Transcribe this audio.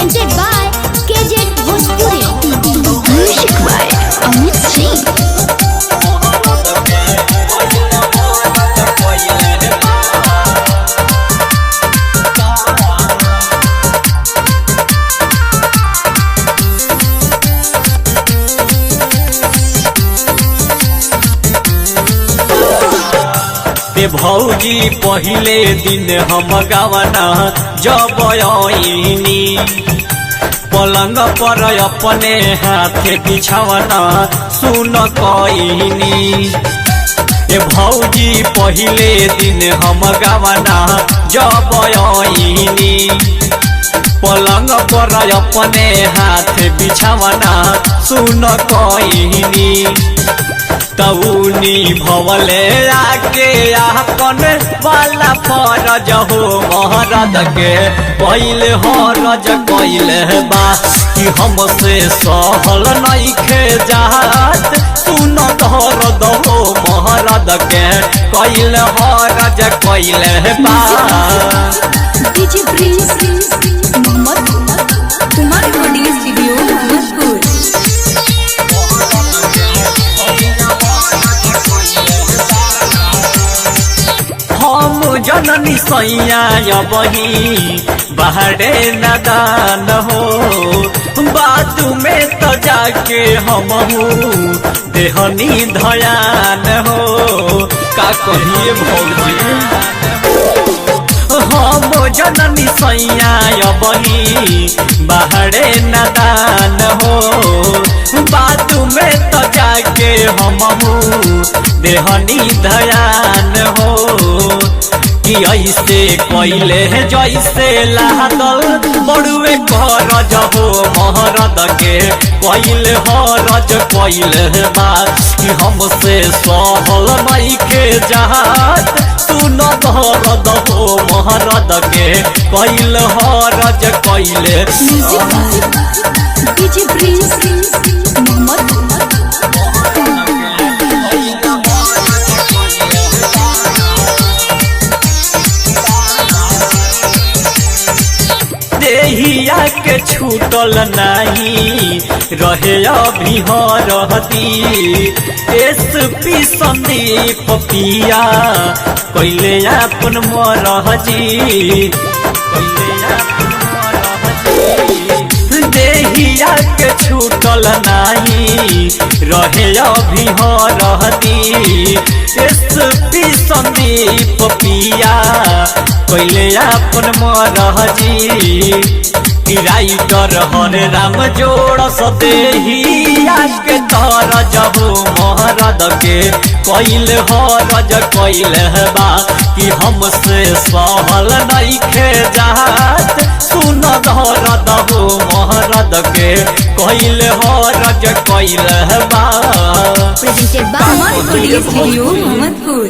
presented by KJ Bhojpuri. Music by Amit Singh. भौजी पहिले दिन हम गावना जब आईनी पलंग पर अपने हाथ बिछावना सुन कईनी। भौजी पहिले दिन हम गावना जब आईनी पलंग पर अपने हाथ बिछावना सुन कईनी। तऊनी भवले आके आपन वाला फरज हो महरद के पहले हरज कैले बा कि हमसे सहल नइखे जात सुन दर्द हो महरद के कैले हरज कैले बा। DJ Prince Mohammed Kumar Recording Studio Mohammadpur. हम जननी सैया बही बाहरे नदान हो बात में तो जाके हम देहनी धयान हो का कहिए भौजी। हम जननी सैया बही बाहरे नदान हो बात में तो जाके हम देहनी धयान हो कि ऐसे कैले जैसे लादल बड़ुए करज हो महरद के कैले हरज कैले बात कि हमसे सहल नइखे जात सुन दर्द हो महरद के कैले हरज कैले। DJ Prince Mohammed देहिया के छूटल नहीं रहे अभी रहती एसपी संदीप पिया कैले अपन मरहजी देहिया के छूटल नहीं रहे अभी रहती एसपी संदीप पिया कैले अपन मरहजी कि राइटर हरे राम जोड़ सदेहिया के तरज हो महरद के कैले हरज कैले बा कि हमसे सहल नइखे जात सुन दर्द हो महरद के कैले हरज कैले बा। presented by Kumar Recording Studio Mohammadpur.